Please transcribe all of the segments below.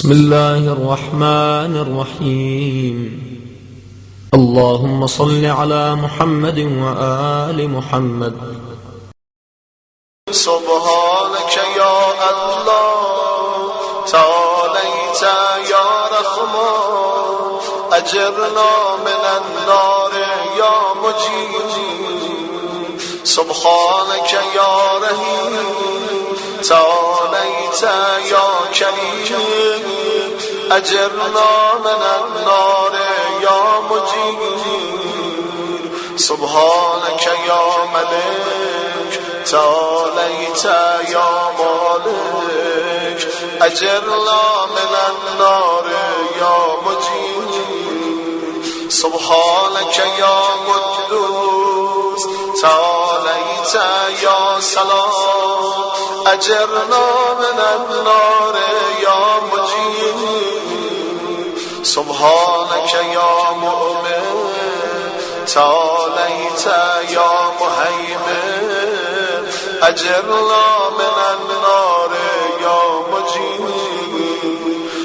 بسم الله الرحمن الرحيم. اللهم صل على محمد وآل محمد. سبحانك يا الله تعاليت يا رحمن أجرنا من النار يا مجيب. سبحانك يا رحيم تعاليت يا كريم أجرنا من النار يا مجيب. سبحانك يا ملك تعاليت يا مالك أجرنا من النار يا مجيب. سبحانك يا قدوس تعاليت يا سلام أجرنا من النار يا مجيب. سبحانك يا مؤمن تعاليت يا مهيمن أجرنا من النار يا مجيب.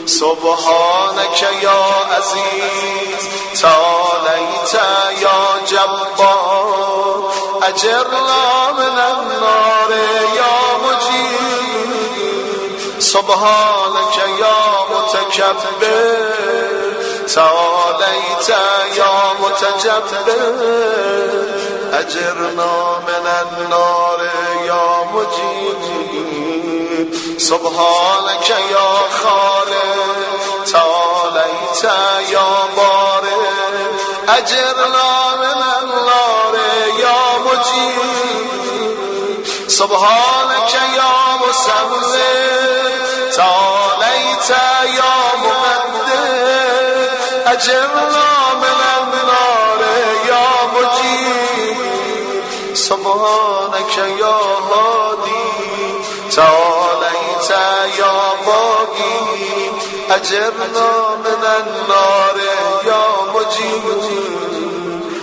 سبحانك يا عزيز تعاليت يا جبار أجرنا من النار يا مجيب. سبحانك يا متكبر تعاليت يا متجبر أجرنا من النار يا مجيب. سبحانك يا خالق تعاليت يا بارئ أجرنا من النار يا مجيب. سبحانك يا مسوّر تعاليت يا مقدر أجرنا من النار يا مجيب. سبحانك يا هادي تعاليت يا باقي أجرنا من النار يا مجيب.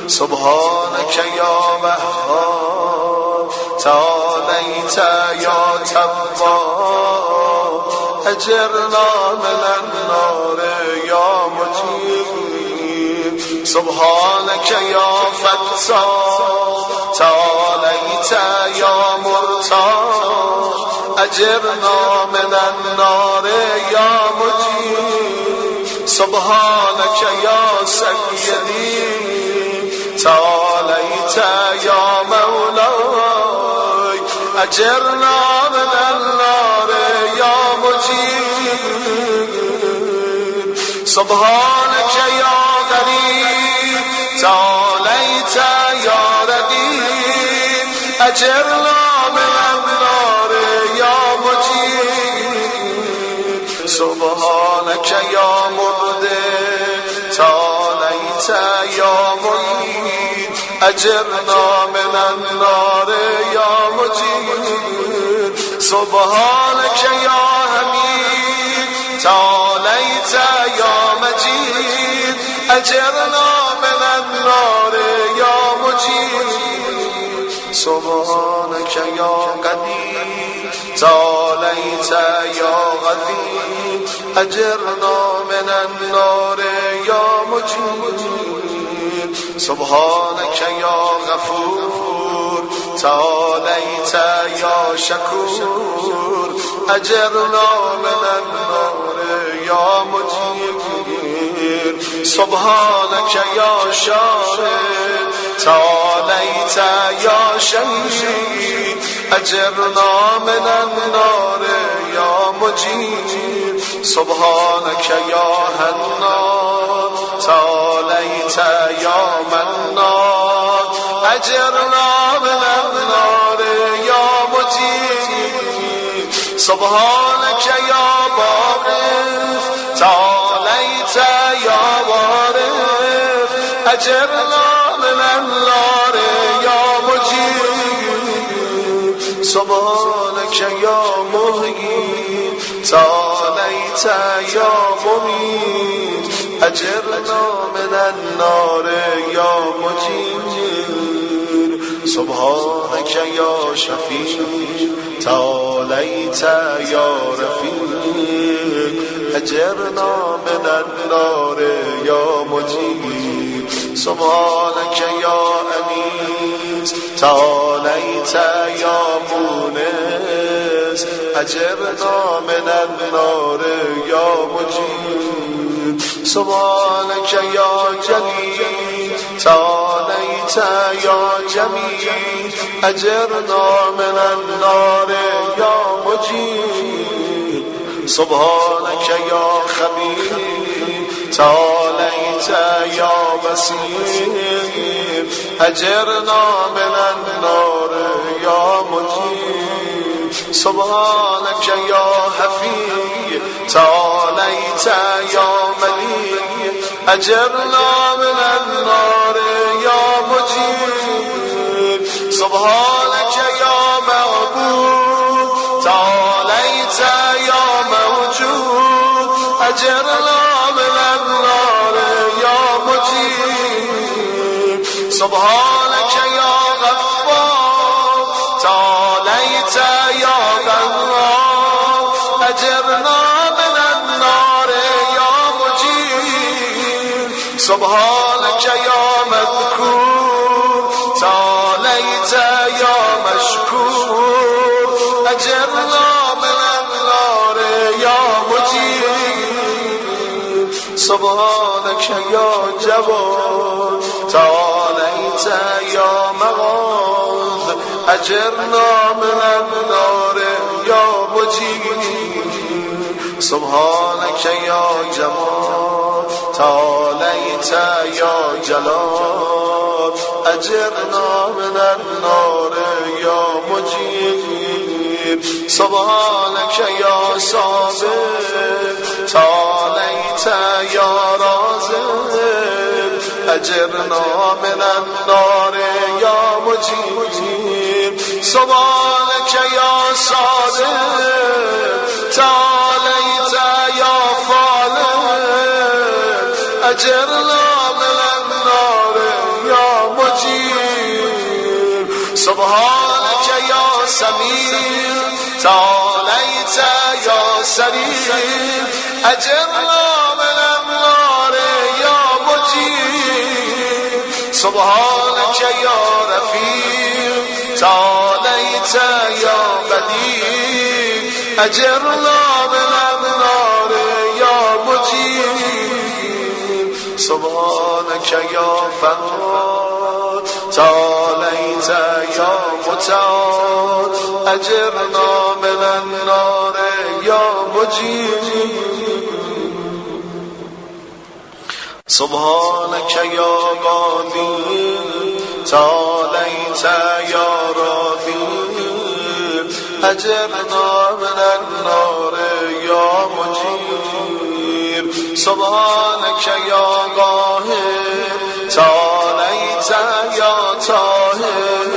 سبحانك يا وهاب تعاليت يا تواب أجرنا من النار يا مجيب. سبحانك يا فتاح تعاليت يا مرتاح أجرنا من النار يا مجيب. سبحانك يا سيدي تعاليت يا مولاي أجرنا من النار يا مجيب. سبحانك يا غريب تعاليت يا رقيب أجرنا من النار يا مجيب. سبحانك يا مبدع تعاليت يا معيد أجرنا من النار يا مجيب. سبحانك يا حميد تعاليت يا مجيد أجرنا من النار يا مجيب. سبحانك يا قدير تعاليت يا غفير أجرنا من النار يا مجيب. سبحانك يا غفور تعاليت يا شكور أجرنا من النار يا مجيب. سبحانك يا شاهد تعاليت يا شهيد أجرنا من النار يا مجيب. سبحانك يا حنان تعاليت يا منان أجرنا من النار يا مجيب. سبحانك يا باقر تعاليت يا وارث أجرنا من النار يا مجيب. سبحانك يا محيي تعاليت يا مميت أجرنا من النار يا مجيب. سبحانك يا شفيع تعاليت يا رفيق أجرنا من النار يا مجيب سبحانك يا أنيس تعاليت يا مونس أجرنا من النار يا مجيب سبحانك يا جليل تعاليت يا جميل أجرنا من النار يا مجيب سبحانك يا خبير تعاليت يا بصير أجرنا من النار يا مجيب سبحانك يا حفيظ تعاليت يا مليك أجرنا من النار يا مجيب سبحانك يا معبود تعاليت يا موجود أجرنا من النار يا مجيب سبحانك يا غفار تعاليت يا غفار أجرنا من النار يا مجيب سبحانك يا مذكور تعاليت يا مشكور أجرنا من النار يا مجيب سبحانك يا جواد تعاليت يا مغاث أجرنا من النار يا مجيب سبحانك يا جمال تعاليت يا جلال أجرنا من النار يا مجيب سبحانك يا صابر تعاليت يا رازق أجرنا من النار يا مجيب سبحانك يا صادق تعاليت يا فالق أجرنا من النار يا مجيب سبحانك يا سميع تعاليت يا سريع أجرنا من النار يا مجيب سبحانك يا رفيق تعاليت يا بديع أجرنا من النار يا مجيب سبحانك يا فراد تعاليت يا متعال أجرنا من النار يا مجيب سبحانك يا قاضي تعاليت يا راضي أجرنا من النار يا مجيب سبحانك يا قاهر تعاليت يا طاهر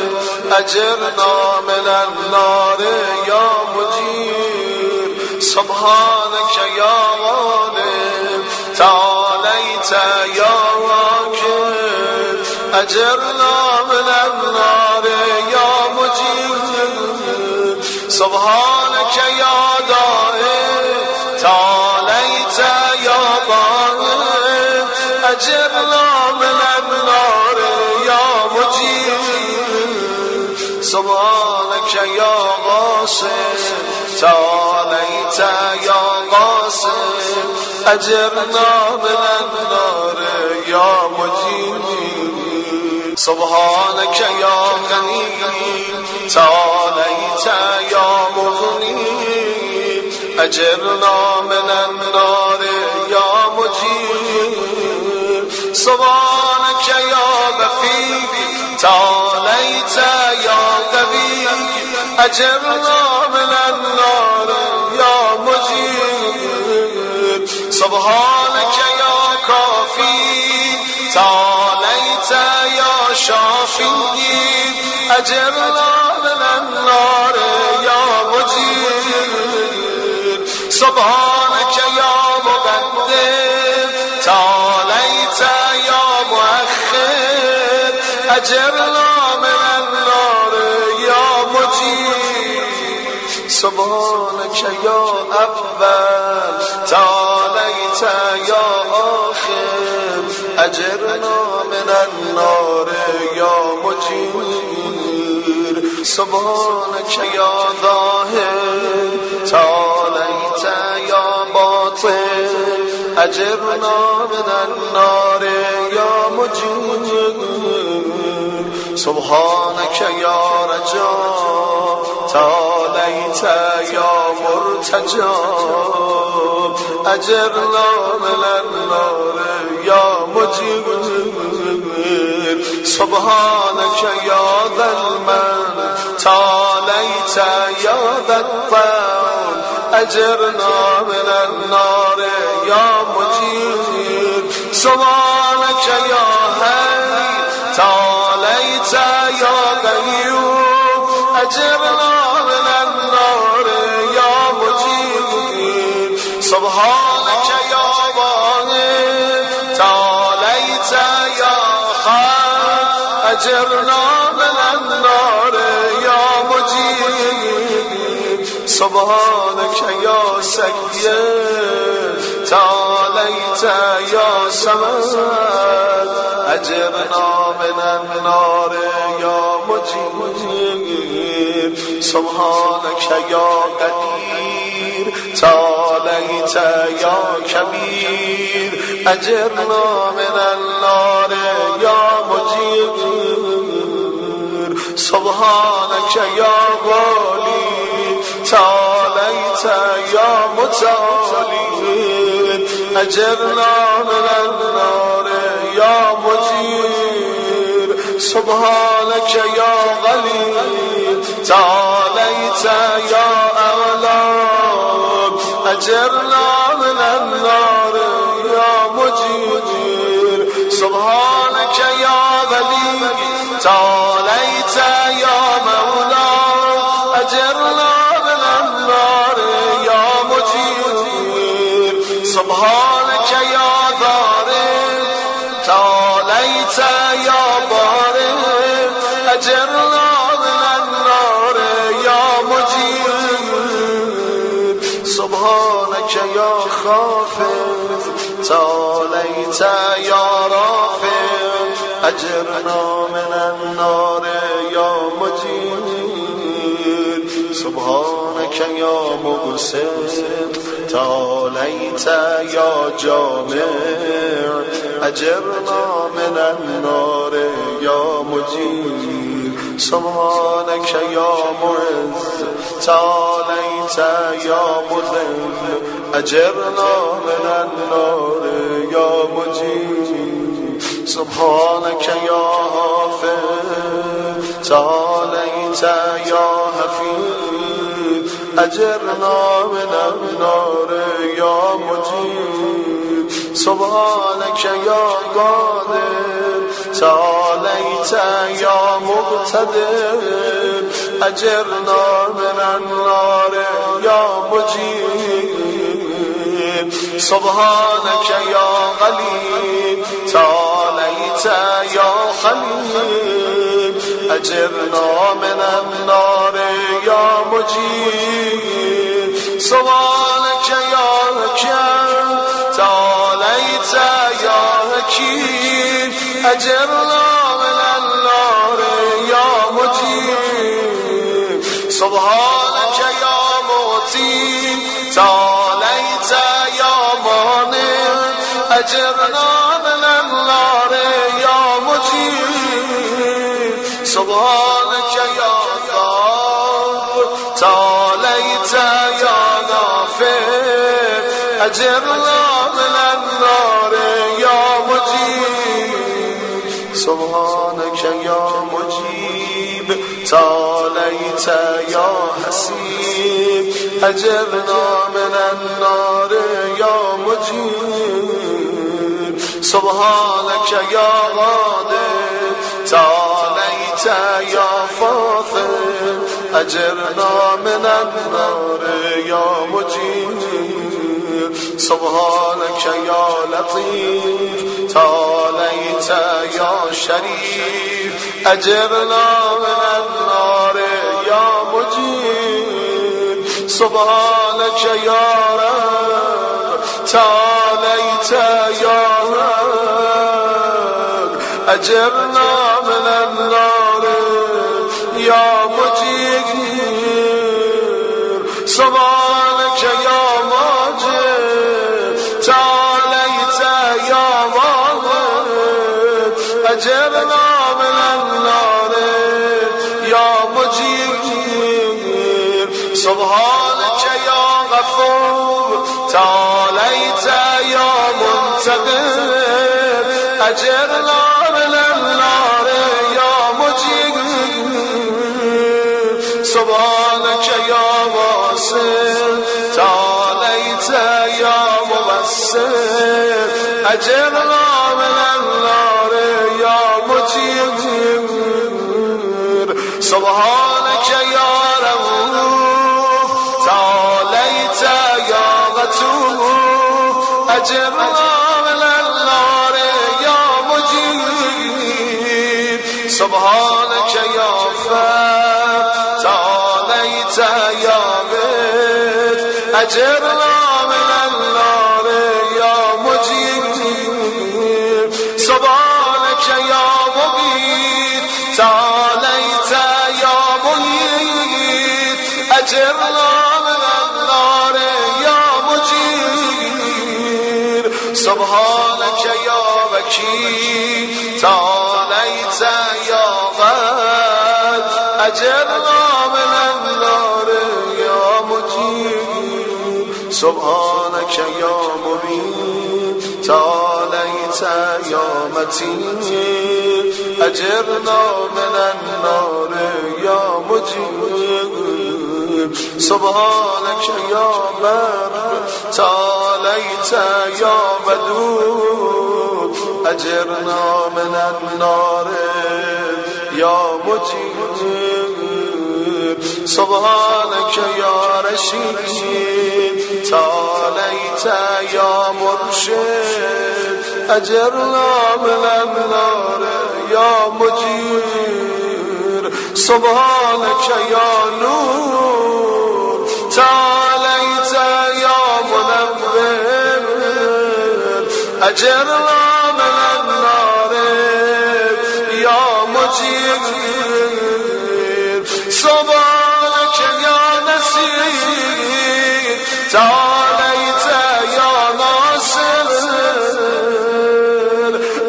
أجرنا من النار يا مجيب سبحانك يا غالب تعاليت يا واكب أجرنا من النار يا مجيب سبحانك يا دائم تعاليت يا ضائم أجرنا من النار يا مجيب سبحانك يا غاصب تعاليت يا غاصب أجرنا من النار يا مجيب سبحانك يا غني تعاليت يا مغني أجرنا من النار يا مجيب سبحانك يا غفير تعاليت يا قوي أجرنا من النار يا مجيب سبحانك يا كافي تعاليت يا شافي أجرنا من النار يا مجيب سبحانك يا مقدم تعاليت يا مؤخر أجرنا من النار يا مجيب سبحانك يا أول أجرنا من النار يا مجير سبحانك يا ظاهر تعاليت يا باطن أجرنا من النار يا مجير سبحانك يا رجاء تعاليت يا مرتجى أجرنا من النار يا مجير سبحانك يا ذا المن تعاليت يا ذا الطول أجرنا من النار يا مجير سبحانك يا حي تعاليت يا قيوم أجرنا من النار يا مجير سبحانك يا واحد تعاليت يا خالق أجرنا من النار يا مجير سبحانك يا سيد تعاليت يا سمد أجرنا من النار يا مجير سبحانك يا قدير تعاليت يا كبير أجرنا من النار يا مجير سبحانك يا غالي تعاليت يا متعالي أجرنا من النار يا مجير سبحانك يا غلي تعاليت يا أغلب أجرنا من النار يا مجير سبحانك يا غلي تعاليت يا مولا أجرنا من النار يا مجير سبحانك يا ظالم تعاليت يا بارئ أجرنا من النار يا مجير سبحانك يا خافض تعاليت يا رافع أجرنا من النار يا مجير سبحانك يا مبسط تعاليت يا جامع أجرنا من النار يا مجير سبحانك يا معز تعاليت يا مذل أجرنا من النار يا مجير سبحانك يا حافظ تعاليت يا حفيظ أجرنا من النار يا مجير سبحانك يا قادر تعاليت يا مقتدر أجرنا من النار يا مجير سبحانك يا غليل تعاليت يا خليل أجرنا من النار يا مجير سبحانك يا حكيم تعاليت يا حكيم أجرنا من النار يا مجير سبحانك يا موتي تعاليت يا مانع أجرنا من النار يا مجير سبحانك يا غفور تعاليت يا غافر أجرنا من النار يا مجير سبحانك يا مجيب تعاليت يا حسيب أجرنا من النار يا مجيب سبحانك يا قادر تعاليت يا فاضل أجرنا من النار يا مجيب سبحانك يا لطيف تعاليت يا شريف أجرنا من النار يا مجيب سبحانك يا رب تعاليت يا رب أجرنا من النار يا مجير سبحانك يا ماجد تعاليت يا واحد أجرنا من النار يا مجير سبحانك يا غفور تعاليت يا منتقم أجرنا من النار يا مجير سبحانك يا واصل تعاليت يا مبصر أجرنا من النار يا مجير سبحانك يا رؤوف تعاليت يا غفور أجرنا من النار يا مجير سبحانك يا فر تعاليت يا بيت أجرنا من النار يا مجير سبحانك يا مبيت تعاليت يا مهيت أجرنا من النار يا مجير سبحانك يا وكيل تعاليت يا غد أجرنا من النار يا مجير سبحانك يا مبين تعاليت يا متين أجرنا من النار يا مجير سبحانك يا بر تعاليت يا ودود أجرنا من النار يا مجير سبحانك يا رشيد تعاليت يا مرشد أجرنا من النار يا مجير سبحانك يا نور تعاليت يا منور أجرنا من النار يا مجير سبحانك يا نسير تعاليت يا ناصر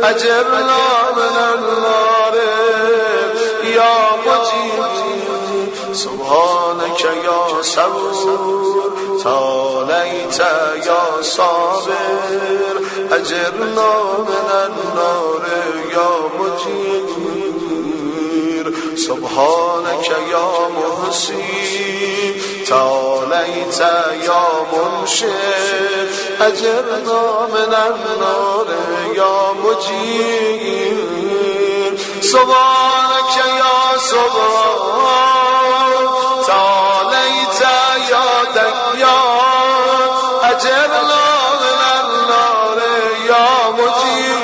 أجرنا من النار يا مجير سبحانك يا صبور تعاليت يا صابر أجرنا من النار يا مجير سبحانك يا محسن تعاليت يا منشد أجرنا من النار يا مجير سبحانك يا سبحان تعاليت يا ديان أجرنا من النار يا مجير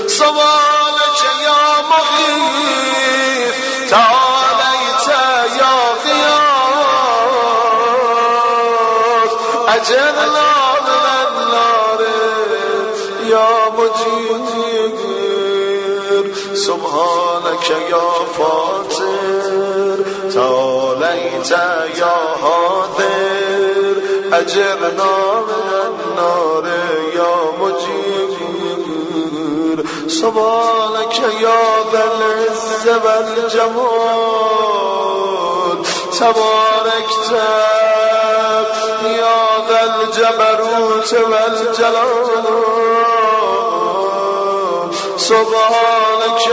سبحانك يا مغيث تعاليت يا غياث أجرنا من النار يا مجير سبحانك يا فاطر تعاليت يا حاضر أجرنا من النار يا مجير سبحانك يا ذا العز والجمال تباركت يا ذا الجبروت والجلال سبحانك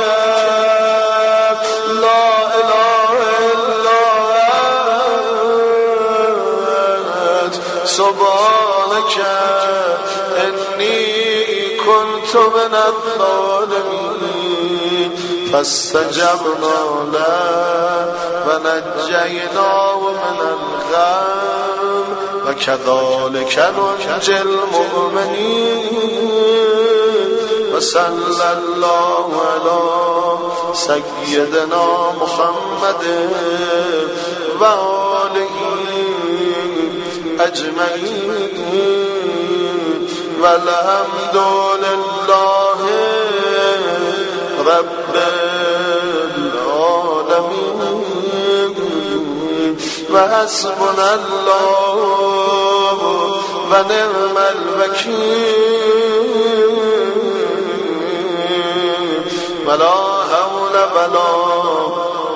لا إله إلا أنت سبحانك إني كنت من الظالمين فاستجبنا له ونجيناه من الغم وكذلك ننجي المؤمنين وصلى الله على سيدنا محمد وآله أجمعين والحمد لله رب العالمين وحسبنا الله ونعم الوكيل ولا حول ولا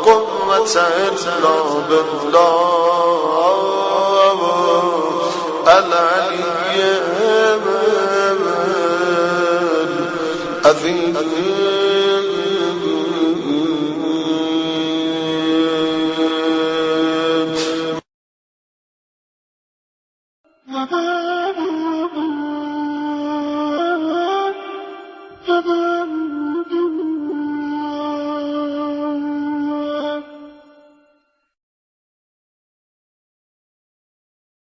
قوة إلا بالله العلي العظيم